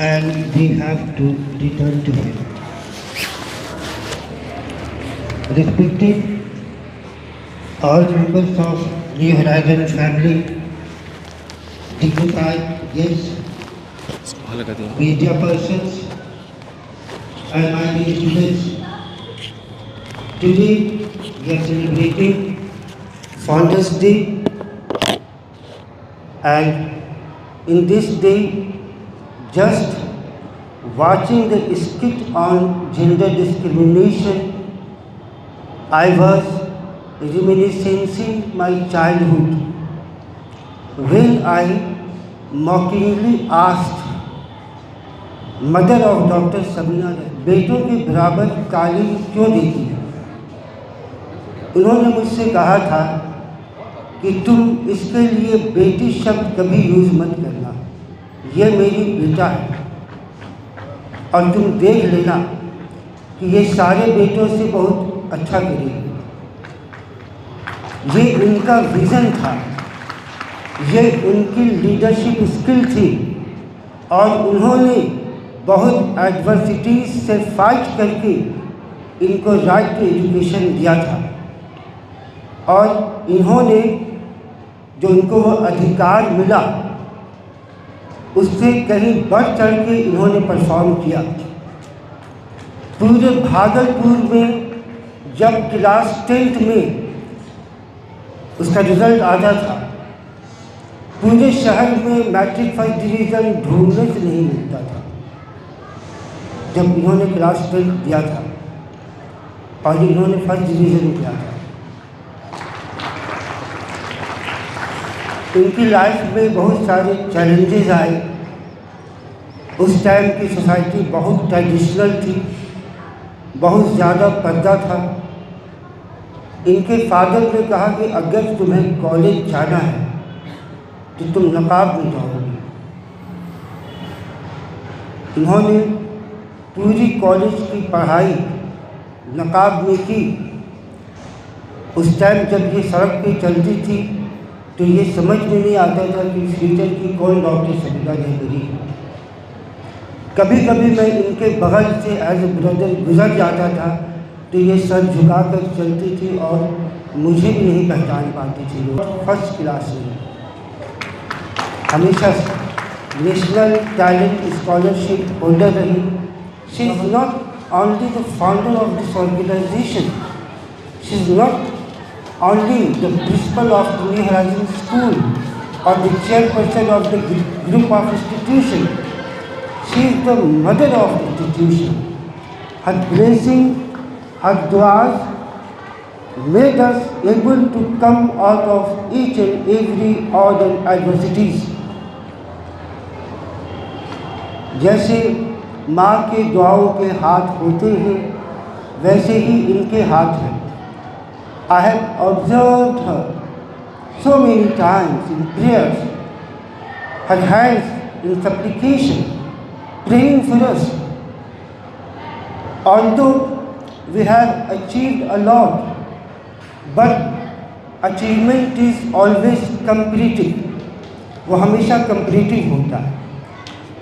and we have to return to him. Respected all members of New Horizon family, dignified guests, media persons, and my dear students, today we are celebrating Founders Day, and in this day, just watching the skit on gender discrimination, I was reminiscing my childhood when I mockingly asked mother of Dr. Sabina, बेटों के बराबर तालीम क्यों देती है? उन्होंने मुझसे कहा था कि तुम इसके लिए बेटी शब्द कभी यूज़ मत करना, ये मेरी बेटा है और तुम देख लेना कि ये सारे बेटों से बहुत अच्छा करेगी। ये उनका विज़न था, ये उनकी लीडरशिप स्किल थी और उन्होंने बहुत एडवर्सिटीज से फाइट करके इनको राइट टू एजुकेशन दिया था और इन्होंने जो इनको वो अधिकार मिला उससे कहीं बढ़ चढ़ के इन्होंने परफॉर्म किया। पूरे भागलपुर में जब क्लास 10th में उसका रिजल्ट आता था, पूरे शहर में मैट्रिक फर्स्ट डिवीज़न ढूंढने से नहीं मिलता था। जब इन्होंने क्लास 10th दिया था और इन्होंने फर्स्ट डिवीज़न किया था, उनकी लाइफ में बहुत सारे चैलेंजेस आए। उस टाइम की सोसाइटी बहुत ट्रेडिशनल थी, बहुत ज़्यादा पर्दा था। इनके फादर ने कहा कि अगर तुम्हें कॉलेज जाना है तो तुम नकाब में जाओगे। इन्होंने पूरी कॉलेज की पढ़ाई नकाब में की। उस टाइम जब ये सड़क पे चलती थी तो ये समझ में नहीं आता था कि फ्यूचर की कौन डॉक्टर सबीना जहबरी। कभी कभी मैं इनके बगल से एज ए ब्रदर गुजर जाता था तो ये सर झुकाकर चलती थी और मुझे भी नहीं पहचान पाती थी। फर्स्ट क्लास में हमेशा नेशनल टैलेंट स्कॉलरशिप होल्डर रही। She is not only the founder of this organization, she is not only the principal of the New Horizon School or the chairperson of the group of institution. She is the mother of the institution. Her blessing, her du'as made us able to come out of each and every odd and adversities. जैसे माँ के दुआओं के हाथ होते हैं वैसे ही इनके हाथ हैं। I have observed her so many times in prayers, her hands in supplication, praying for us. Although we have achieved a lot, but achievement is always comparative. वो हमेशा comparative होता है।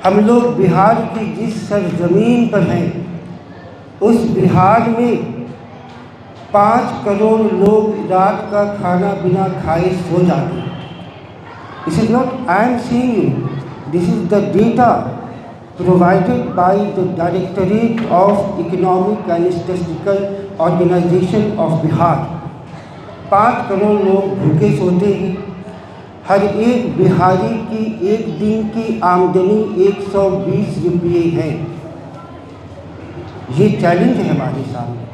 हम लोग बिहार की जिस सरजमीन पर हैं, उस बिहार में 5 करोड़ लोग रात का खाना बिना खाए सो जाते हैं। This is not I am seeing you, this is the data provided by the directorate of economic and statistical organization of Bihar. 5 crore लोग भूखे सोते हैं। हर एक बिहारी की एक दिन की आमदनी 120 रुपये है। ये चैलेंज है हमारे सामने।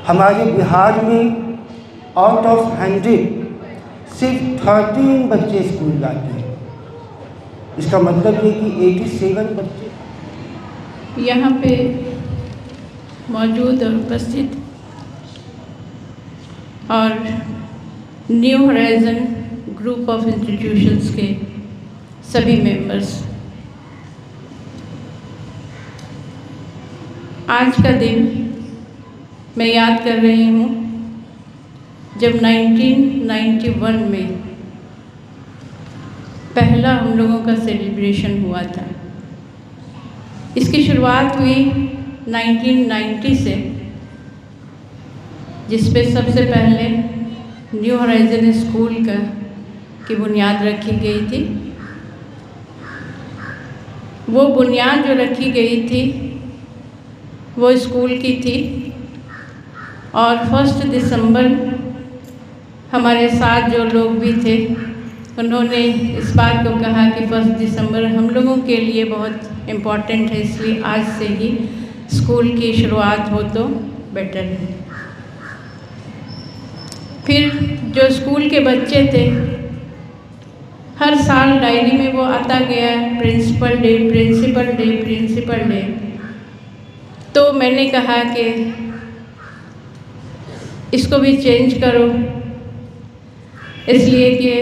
हमारे बिहार में आउट ऑफ 100 सिर्फ 13 बच्चे स्कूल जाते हैं। इसका मतलब ये कि 87 बच्चे यहाँ पे मौजूद और उपस्थित और new horizon group of institutions के सभी मेंबर्स, आज का दिन मैं याद कर रही हूँ जब 1991 में पहला हम लोगों का सेलिब्रेशन हुआ था। इसकी शुरुआत हुई 1990 से, जिस पे सबसे पहले न्यू होराइज़न स्कूल की बुनियाद रखी गई थी। वो बुनियाद जो रखी गई थी वो स्कूल की थी, और 1 दिसंबर हमारे साथ जो लोग भी थे उन्होंने इस बात को कहा कि 1 दिसंबर हम लोगों के लिए बहुत इम्पॉर्टेंट है, इसलिए आज से ही स्कूल की शुरुआत हो तो बेटर है। फिर जो स्कूल के बच्चे थे, हर साल डायरी में वो आता गया, principal day, principal day, principal day. तो मैंने कहा कि इसको भी चेंज करो, इसलिए कि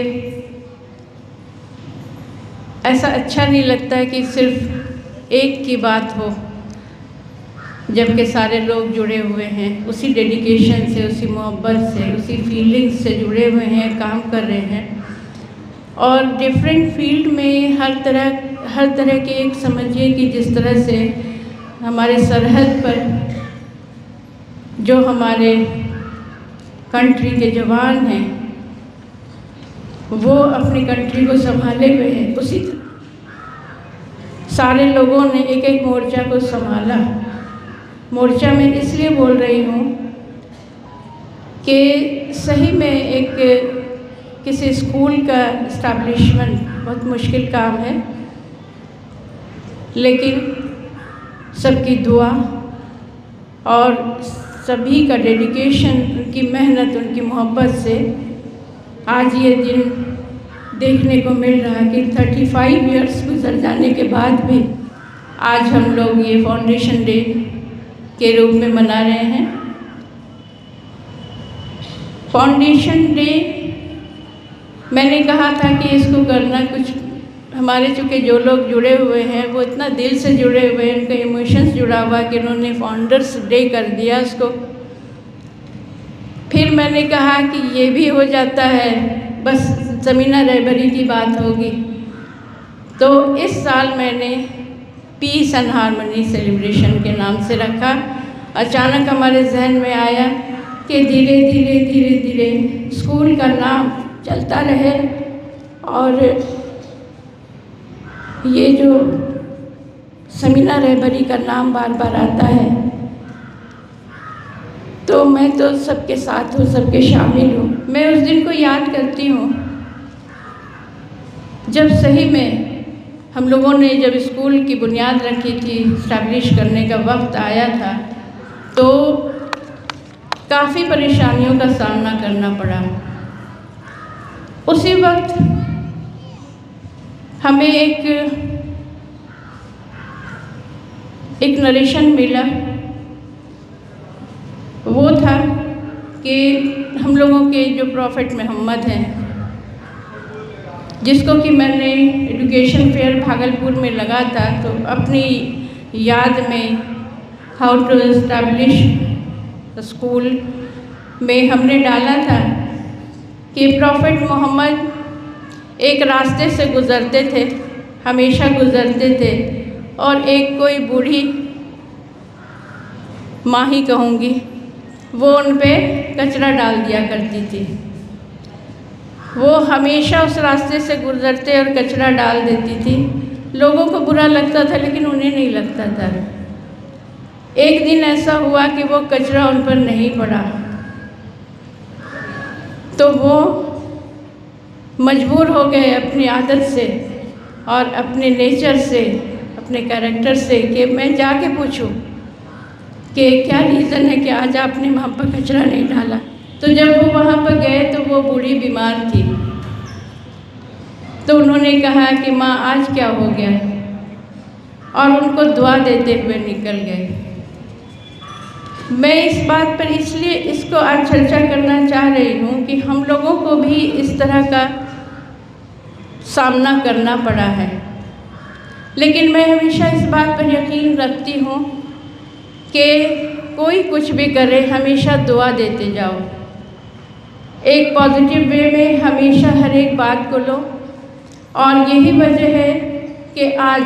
ऐसा अच्छा नहीं लगता है कि सिर्फ एक की बात हो, जबकि सारे लोग जुड़े हुए हैं, उसी डेडिकेशन से, उसी मोहब्बत से, उसी फीलिंग्स से जुड़े हुए हैं, काम कर रहे हैं। और डिफरेंट फील्ड में हर तरह के, एक समझिए कि जिस तरह से हमारे सरहद पर जो हमारे कंट्री के जवान हैं वो अपनी कंट्री को संभाले हुए हैं, उसी तरह सारे लोगों ने एक एक मोर्चा को संभाला। मोर्चा में इसलिए बोल रही हूँ कि सही में एक किसी स्कूल का इस्टेब्लिशमेंट बहुत मुश्किल काम है, लेकिन सबकी दुआ और सभी का डेडिकेशन, उनकी मेहनत, उनकी मोहब्बत से आज ये दिन देखने को मिल रहा है कि 35 इयर्स गुजर जाने के बाद भी आज हम लोग ये फाउंडेशन डे के रूप में मना रहे हैं। फाउंडेशन डे मैंने कहा था कि इसको करना कुछ हमारे, चूँकि जो लोग जुड़े हुए हैं वो इतना दिल से जुड़े हुए हैं, उनका इमोशंस जुड़ा हुआ कि उन्होंने फाउंडर्स डे कर दिया उसको। फिर मैंने कहा कि ये भी हो जाता है, बस ज़मीना रहबरी की बात होगी। तो इस साल मैंने पीस एंड हारमनी सेलिब्रेशन के नाम से रखा। अचानक हमारे जहन में आया कि धीरे धीरे धीरे धीरे स्कूल का नाम चलता रहे और ये जो ज़मीना रहबरी का नाम बार बार आता है तो मैं तो सबके साथ हूँ, सबके शामिल हूँ। मैं उस दिन को याद करती हूँ जब सही में हम लोगों ने जब स्कूल की बुनियाद रखी थी, इस्टेब्लिश करने का वक्त आया था, तो काफ़ी परेशानियों का सामना करना पड़ा। उसी वक्त हमें एक नरेशन मिला। वो था कि हम लोगों के जो प्रॉफिट मोहम्मद हैं, जिसको कि मैंने एजुकेशन फेयर भागलपुर में लगा था, तो अपनी याद में हाउ टू एस्टैब्लिश स्कूल में हमने डाला था कि प्रॉफिट मोहम्मद एक रास्ते से गुज़रते थे, हमेशा गुज़रते थे, और एक कोई बूढ़ी माँ ही कहूँगी, वो उन पे कचरा डाल दिया करती थी। वो हमेशा उस रास्ते से गुज़रते और कचरा डाल देती थी। लोगों को बुरा लगता था लेकिन उन्हें नहीं लगता था। एक दिन ऐसा हुआ कि वो कचरा उन पर नहीं पड़ा, तो वो मजबूर हो गए अपनी आदत से और अपने नेचर से, अपने कैरेक्टर से कि मैं जाके पूछूं कि क्या रीज़न है कि आज आपने वहाँ पर कचरा नहीं डाला। तो जब वो वहाँ पर गए तो वो बूढ़ी बीमार थी। तो उन्होंने कहा कि माँ आज क्या हो गया, और उनको दुआ देते हुए निकल गए। मैं इस बात पर इसलिए इसको आज चर्चा करना चाह रही हूँ कि हम लोगों को भी इस तरह का सामना करना पड़ा है, लेकिन मैं हमेशा इस बात पर यकीन रखती हूँ कि कोई कुछ भी करे हमेशा दुआ देते जाओ, एक पॉजिटिव वे में हमेशा हर एक बात को लो। और यही वजह है कि आज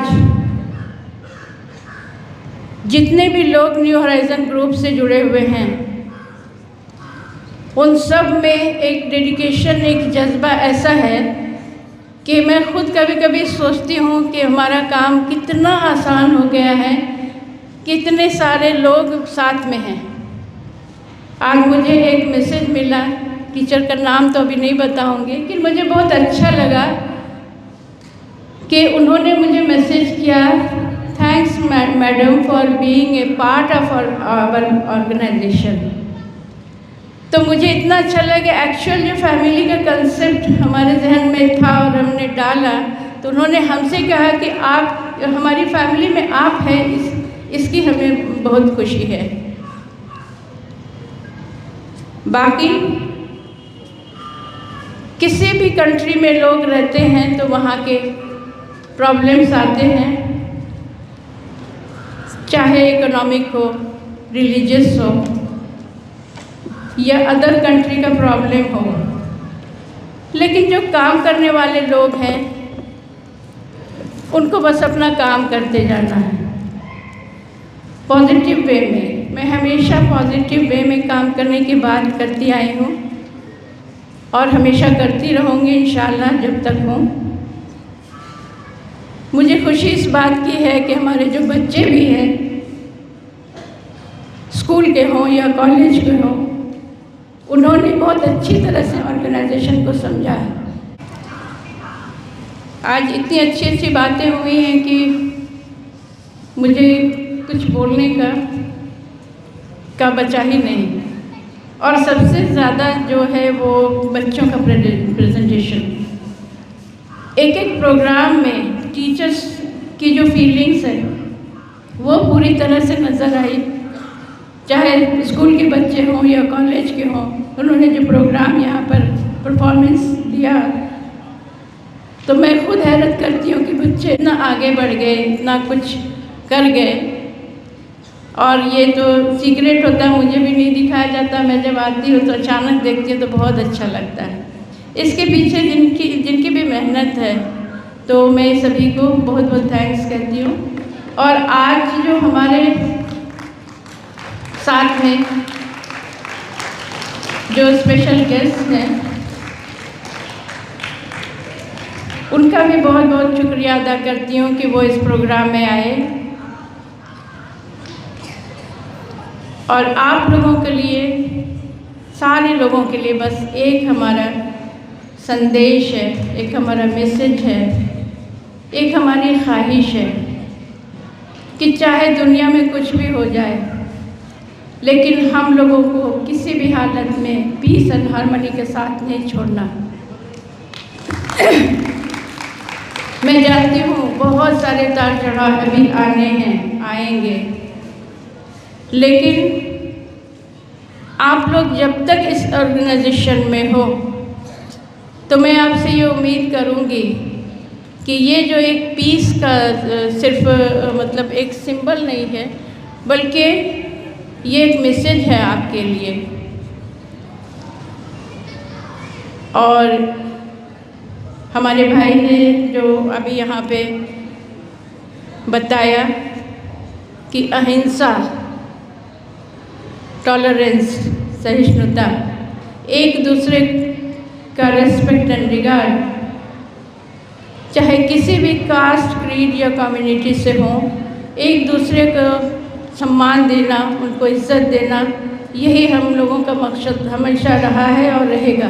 जितने भी लोग न्यू होराइज़न ग्रुप से जुड़े हुए हैं, उन सब में एक डेडिकेशन, एक जज्बा ऐसा है कि मैं खुद कभी कभी सोचती हूँ कि हमारा काम कितना आसान हो गया है, कितने सारे लोग साथ में हैं। आज मुझे एक मैसेज मिला, टीचर का नाम तो अभी नहीं बताऊँगी, लेकिन मुझे बहुत अच्छा लगा कि उन्होंने मुझे मैसेज किया, thanks madam for being a part of our organization. तो मुझे इतना अच्छा लगा, एक्चुअल जो फैमिली का कंसेप्ट हमारे जहन में था और हमने डाला, तो उन्होंने हमसे कहा कि आप हमारी फैमिली में आप हैं, इसकी हमें बहुत खुशी है। बाकी किसी भी कंट्री में लोग रहते हैं तो वहाँ के प्रॉब्लम्स आते हैं, चाहे इकोनॉमिक हो, रिलीजियस हो या अदर कंट्री का प्रॉब्लम हो। लेकिन जो काम करने वाले लोग हैं उनको बस अपना काम करते जाना है पॉजिटिव वे में। मैं हमेशा पॉजिटिव वे में काम करने की बात करती आई हूँ और हमेशा करती रहूँगी इंशाअल्लाह जब तक हूँ। मुझे खुशी इस बात की है कि हमारे जो बच्चे भी हैं, स्कूल के हों या कॉलेज के हों, उन्होंने बहुत अच्छी तरह से ऑर्गेनाइजेशन को समझा है। आज इतनी अच्छी अच्छी बातें हुई हैं कि मुझे कुछ बोलने का बचा ही नहीं। और सबसे ज़्यादा जो है वो बच्चों का प्रेजेंटेशन। एक एक प्रोग्राम में टीचर्स की जो फीलिंग्स है वो पूरी तरह से नज़र आई, चाहे स्कूल के बच्चे हों या कॉलेज के हों। उन्होंने जो प्रोग्राम यहाँ पर परफॉर्मेंस दिया तो मैं खुद हैरत करती हूँ कि बच्चे इतना आगे बढ़ गए, इतना कुछ कर गए। और ये तो सीक्रेट होता है, मुझे भी नहीं दिखाया जाता। मैं जब आती हूँ तो अचानक देखती हूँ तो बहुत अच्छा लगता है। इसके पीछे जिनकी भी मेहनत है, तो मैं सभी को बहुत बहुत थैंक्स कहती हूँ। और आज जो हमारे साथ में जो स्पेशल गेस्ट हैं, उनका भी बहुत बहुत शुक्रिया अदा करती हूँ कि वो इस प्रोग्राम में आए। और आप लोगों के लिए, सारे लोगों के लिए बस एक हमारा संदेश है, एक हमारा मैसेज है, एक हमारी ख्वाहिश है कि चाहे दुनिया में कुछ भी हो जाए, लेकिन हम लोगों को किसी भी हालत में पीस एंड हार्मनी के साथ नहीं छोड़ना। मैं जानती हूँ बहुत सारे उतार चढ़ाव अभी आएंगे, लेकिन आप लोग जब तक इस ऑर्गेनाइजेशन में हो तो मैं आपसे ये उम्मीद करूँगी कि ये जो एक पीस का सिर्फ मतलब एक सिंबल नहीं है, बल्कि ये एक मैसेज है आपके लिए। और हमारे भाई ने जो अभी यहाँ पे बताया कि अहिंसा, टॉलरेंस, सहिष्णुता, एक दूसरे का रेस्पेक्ट एंड रिगार्ड, चाहे किसी भी कास्ट, क्रीड या कम्युनिटी से हो, एक दूसरे को सम्मान देना, उनको इज्जत देना, यही हम लोगों का मकसद हमेशा रहा है और रहेगा।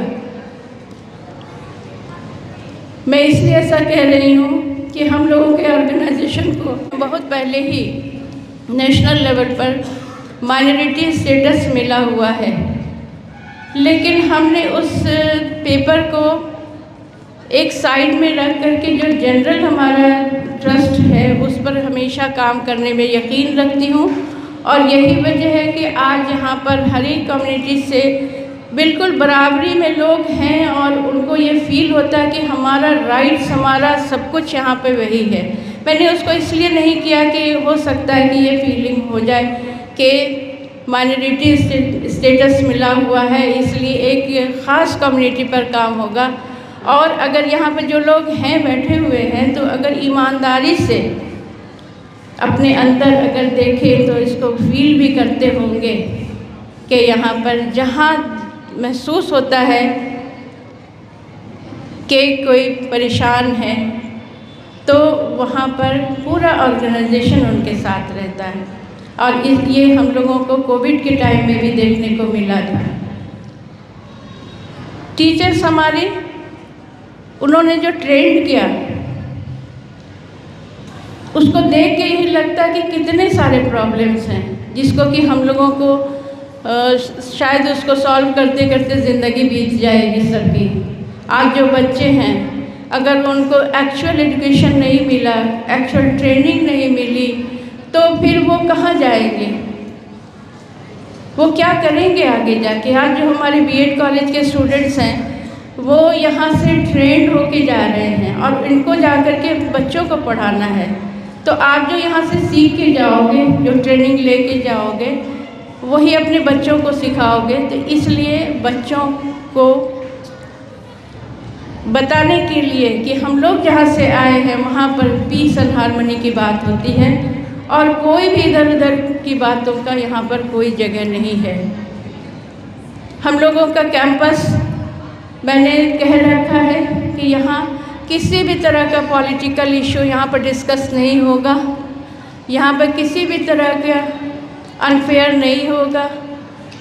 मैं इसलिए ऐसा कह रही हूँ कि हम लोगों के ऑर्गेनाइजेशन को बहुत पहले ही नेशनल लेवल पर माइनॉरिटी स्टेटस मिला हुआ है, लेकिन हमने उस पेपर को एक साइड में रख करके जो जनरल हमारा ट्रस्ट है उस पर हमेशा काम करने में यकीन रखती हूँ। और यही वजह है कि आज यहाँ पर हर एक कम्युनिटी से बिल्कुल बराबरी में लोग हैं और उनको ये फील होता है कि हमारा राइट्स, हमारा सब कुछ यहाँ पे वही है। मैंने उसको इसलिए नहीं किया कि हो सकता है कि ये फीलिंग हो जाए कि माइनॉरिटी स्टेटस मिला हुआ है, इसलिए एक ख़ास कम्युनिटी पर काम होगा। और अगर यहाँ पर जो लोग हैं बैठे हुए हैं, तो अगर ईमानदारी से अपने अंदर अगर देखें तो इसको फील भी करते होंगे कि यहाँ पर जहाँ महसूस होता है कि कोई परेशान है तो वहाँ पर पूरा ऑर्गेनाइजेशन उनके साथ रहता है। और ये हम लोगों को कोविड के टाइम में भी देखने को मिला था। टीचर्स हमारे, उन्होंने जो ट्रेंड किया उसको देख के यही लगता है कि कितने सारे प्रॉब्लम्स हैं जिसको कि हम लोगों को शायद उसको सॉल्व करते करते ज़िंदगी बीत जाएगी सबकी। आज जो बच्चे हैं अगर उनको एक्चुअल एजुकेशन नहीं मिला, एक्चुअल ट्रेनिंग नहीं मिली, तो फिर वो कहाँ जाएंगे, वो क्या करेंगे आगे जाके। आज जो हमारे बीएड कॉलेज के स्टूडेंट्स हैं वो यहाँ से ट्रेंड होके जा रहे हैं और इनको जा कर के बच्चों को पढ़ाना है। तो आप जो यहाँ से सीख के जाओगे, जो ट्रेनिंग लेके जाओगे, वही अपने बच्चों को सिखाओगे। तो इसलिए बच्चों को बताने के लिए कि हम लोग जहाँ से आए हैं वहाँ पर पीस एंड हार्मनी की बात होती है और कोई भी इधर उधर की बातों का यहाँ पर कोई जगह नहीं है। हम लोगों का कैंपस मैंने कह रखा है कि यहाँ किसी भी तरह का पॉलिटिकल इशू यहाँ पर डिस्कस नहीं होगा, यहाँ पर किसी भी तरह का अनफेयर नहीं होगा।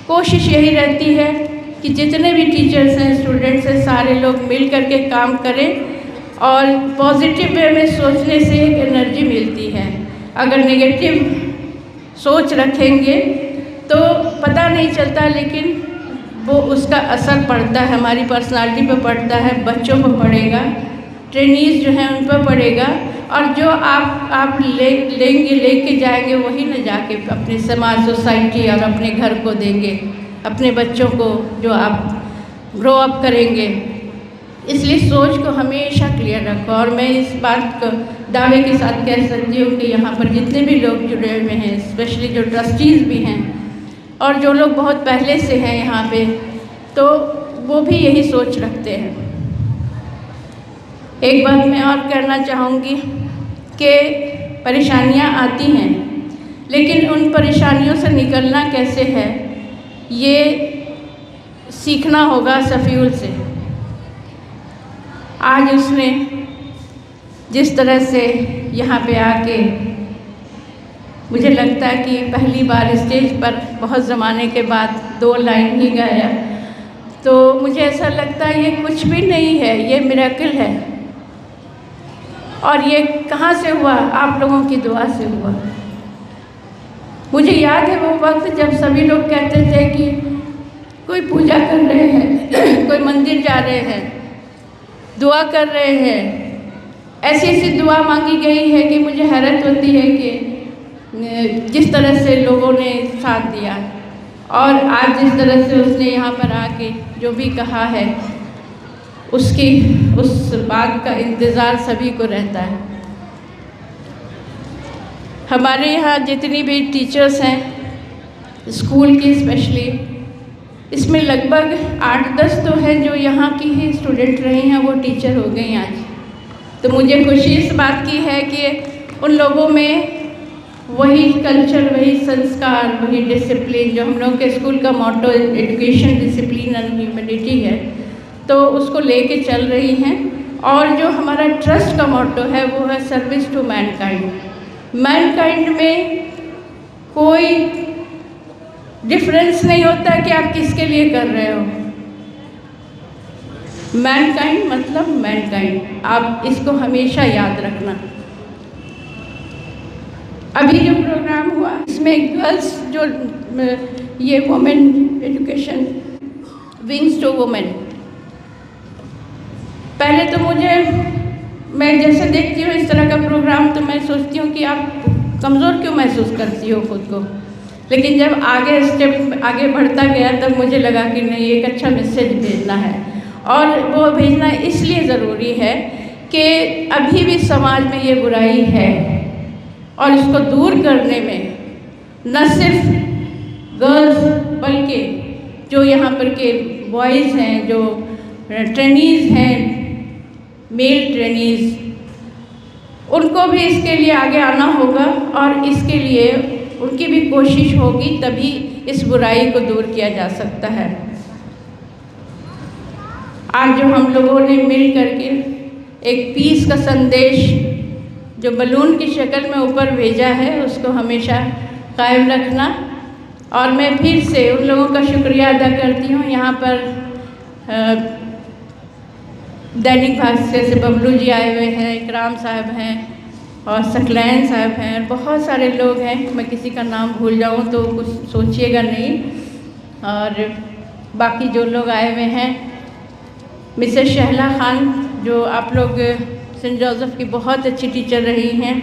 कोशिश यही रहती है कि जितने भी टीचर्स हैं, स्टूडेंट्स हैं, सारे लोग मिल कर के काम करें और पॉजिटिव वे में सोचने से एक एनर्जी मिलती है। अगर नेगेटिव सोच रखेंगे तो पता नहीं चलता, लेकिन वो उसका असर पड़ता है, हमारी पर्सनालिटी पे पड़ता है, बच्चों पर पड़ेगा, ट्रेनीज़ जो हैं उन पर पड़ेगा। और जो आप लेके जाएंगे वही न जाके अपने समाज, सोसाइटी और अपने घर को देंगे, अपने बच्चों को जो आप ग्रो अप करेंगे। इसलिए सोच को हमेशा क्लियर रखो। और मैं इस बात को दावे के साथ कह सकती हूँ कि यहाँ पर जितने भी लोग जुड़े हुए हैं, स्पेशली जो ट्रस्टीज़ भी हैं और जो लोग बहुत पहले से हैं यहाँ पे, तो वो भी यही सोच रखते हैं। एक बात मैं और कहना चाहूँगी कि परेशानियाँ आती हैं, लेकिन उन परेशानियों से निकलना कैसे है ये सीखना होगा सफ़ीउल से। आज उसने जिस तरह से यहाँ पे आके, मुझे लगता है कि पहली बार स्टेज पर बहुत ज़माने के बाद 2 लाइन ही गाया, तो मुझे ऐसा लगता है ये कुछ भी नहीं है, ये मिरेकल है। और ये कहाँ से हुआ? आप लोगों की दुआ से हुआ। मुझे याद है वो वक्त जब सभी लोग कहते थे कि कोई पूजा कर रहे हैं, कोई मंदिर जा रहे हैं, दुआ कर रहे हैं, ऐसी ऐसी दुआ मांगी गई है कि मुझे हैरत होती है कि जिस तरह से लोगों ने साथ दिया। और आज जिस तरह से उसने यहाँ पर आके जो भी कहा है, उस बात का इंतज़ार सभी को रहता है। हमारे यहाँ जितनी भी टीचर्स हैं स्कूल की स्पेशली, इसमें लगभग 8-10 तो हैं जो यहाँ की ही स्टूडेंट रही हैं, वो टीचर हो गई आज। तो मुझे खुशी इस बात की है कि उन लोगों में वही कल्चर, वही संस्कार, वही डिसिप्लिन जो हम लोग के स्कूल का मोटो एजुकेशन, डिसिप्लिन एंड ह्यूमैनिटी है, तो उसको लेके चल रही हैं। और जो हमारा ट्रस्ट का मोटो है वो है सर्विस टू मैनकाइंड। मैनकाइंड में कोई डिफरेंस नहीं होता कि आप किसके लिए कर रहे हो। मैनकाइंड मतलब मैनकाइंड, आप इसको हमेशा याद रखना। अभी जो प्रोग्राम हुआ इसमें गर्ल्स जो ये women education wings to women, पहले तो मैं जैसे देखती हूँ इस तरह का प्रोग्राम तो मैं सोचती हूँ कि आप कमज़ोर क्यों महसूस करती हो खुद को। लेकिन जब स्टेप आगे बढ़ता गया तब मुझे लगा कि नहीं, एक अच्छा मैसेज भेजना है। और वो भेजना इसलिए ज़रूरी है कि अभी भी समाज में ये बुराई है और इसको दूर करने में न सिर्फ गर्ल्स बल्कि जो यहाँ पर के बॉयज़ हैं, जो ट्रेनीज़ हैं, मेल ट्रेनीज़, उनको भी इसके लिए आगे आना होगा और इसके लिए उनकी भी कोशिश होगी, तभी इस बुराई को दूर किया जा सकता है। आज जो हम लोगों ने मिल करके एक पीस का संदेश जो बलून की शक्ल में ऊपर भेजा है, उसको हमेशा कायम रखना। और मैं फिर से उन लोगों का शुक्रिया अदा करती हूँ। यहाँ पर दैनिक भास्कर से बबलू जी आए हुए हैं, इकराम साहब हैं और सकलैन साहब हैं, बहुत सारे लोग हैं। मैं किसी का नाम भूल जाऊँ तो कुछ सोचिएगा नहीं। और बाकी जो लोग आए हुए हैं, मिसेस शहला खान जो आप लोग सेंट जोसेफ की बहुत अच्छी टीचर रही हैं,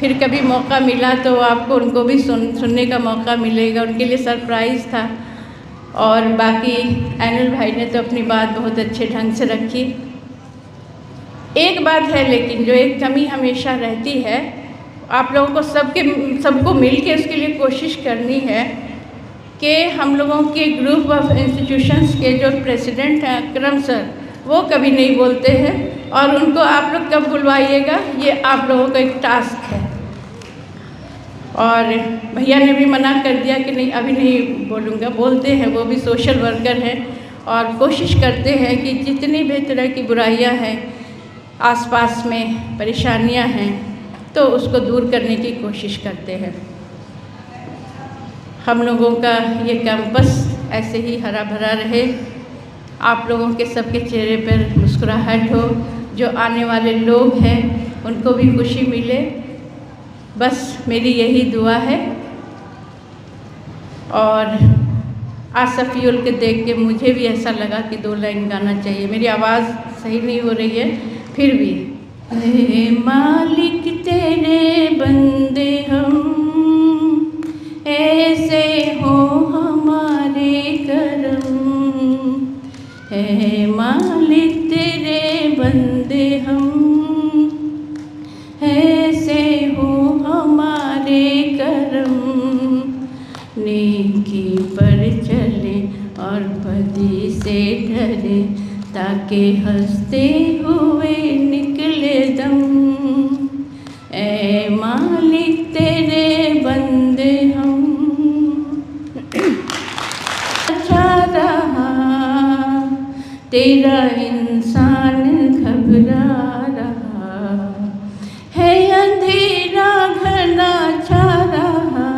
फिर कभी मौका मिला तो आपको उनको भी सुनने का मौका मिलेगा, उनके लिए सरप्राइज़ था। और बाकी एनुल भाई ने तो अपनी बात बहुत अच्छे ढंग से रखी। एक बात है लेकिन जो एक कमी हमेशा रहती है, आप लोगों को सबको मिल के उसके लिए कोशिश करनी है कि हम लोगों के ग्रुप ऑफ इंस्टीट्यूशंस के जो प्रेसिडेंट हैं अकरम सर, वो कभी नहीं बोलते हैं और उनको आप लोग कब बुलवाइएगा, ये आप लोगों का एक टास्क है। और भैया ने भी मना कर दिया कि नहीं अभी नहीं बोलूँगा, बोलते हैं, वो भी सोशल वर्कर हैं और कोशिश करते हैं कि जितनी भी तरह की बुराइयां हैं, आसपास में परेशानियां हैं, तो उसको दूर करने की कोशिश करते हैं। हम लोगों का ये कैंपस ऐसे ही हरा भरा रहे, आप लोगों के सबके चेहरे पर मुस्कुराहट हो, जो आने वाले लोग हैं उनको भी खुशी मिले, बस मेरी यही दुआ है। और आसफ़ीउल के देख के मुझे भी ऐसा लगा कि 2 लाइन गाना चाहिए। मेरी आवाज़ सही नहीं हो रही है, फिर भी। हे मालिक तेरे बंदे हम, ऐसे हो हमारे करम। हे मालिक तेरे बंदे हम, ऐसे हो हमारे करम। नेकी पर चले और बदी से डरे, ताकि हंसते हुए निकले दम। ऐ मालिक तेरे बंदे हम। अच्छा रहा तेरा इंसान घबरा रहा है, अंधेरा घना छा रहा,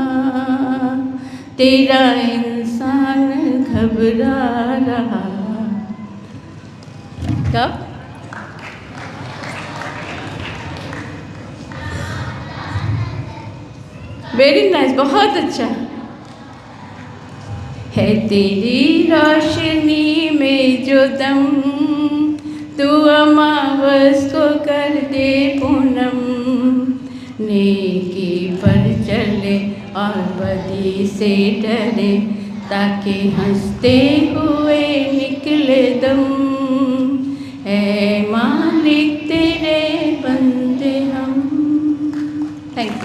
तेरा इंसान घबरा रहा। कब? वेरी नाइस, बहुत अच्छा है। तेरी रोशनी में जो दम, तू अमावस को कर दे पूनम। नेकी पर चले और बदी से डरे, ताकि हंसते हुए निकले दम। ऐ मालिक तेरे बंदे हम। Thank you.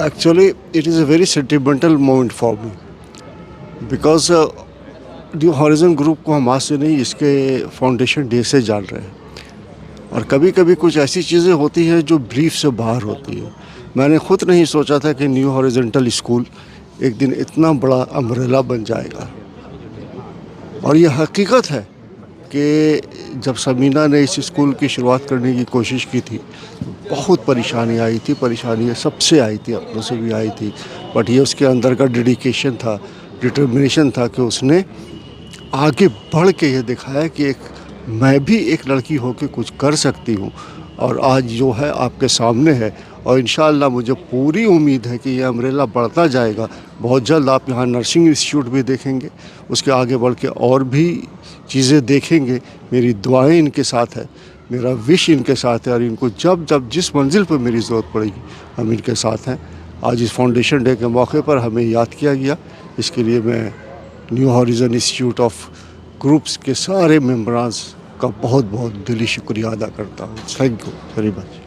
Actually, it is a very sentimental moment for me because New Horizon group को हम आज से नहीं, इसके फाउंडेशन डे से जान रहे हैं। और कभी कभी कुछ ऐसी चीज़ें होती हैं जो ब्रीफ से बाहर होती है। मैंने खुद नहीं सोचा था कि न्यू हॉरिज़ॉन्टल स्कूल एक दिन इतना बड़ा अम्ब्रेला बन जाएगा। और ये हकीकत है कि जब समीना ने इस स्कूल की शुरुआत करने की कोशिश की थी, बहुत परेशानी आई थी, परेशानी सबसे आई थी, अपनों से भी आई थी, बट ये उसके अंदर का डेडिकेशन था, डिटर्मिनेशन था कि उसने आगे बढ़ के ये दिखाया कि मैं भी एक लड़की होकर कुछ कर सकती हूँ। और आज जो है आपके सामने है, और इंशाअल्लाह मुझे पूरी उम्मीद है कि ये अम्ब्रेला बढ़ता जाएगा। बहुत जल्द आप यहाँ नर्सिंग इंस्टीट्यूट भी देखेंगे, उसके आगे बढ़ के और भी चीज़ें देखेंगे। मेरी दुआएं इनके साथ है, मेरा विश इनके साथ है, और इनको जब जब जिस मंजिल पर मेरी ज़रूरत पड़ेगी हम इनके साथ हैं। आज इस फाउंडेशन डे के मौके पर हमें याद किया गया, इसके लिए मैं new horizon institute of groups के सारे मेंबरान का बहुत बहुत दिली शुक्रिया अदा करता हूँ। Thank you very much.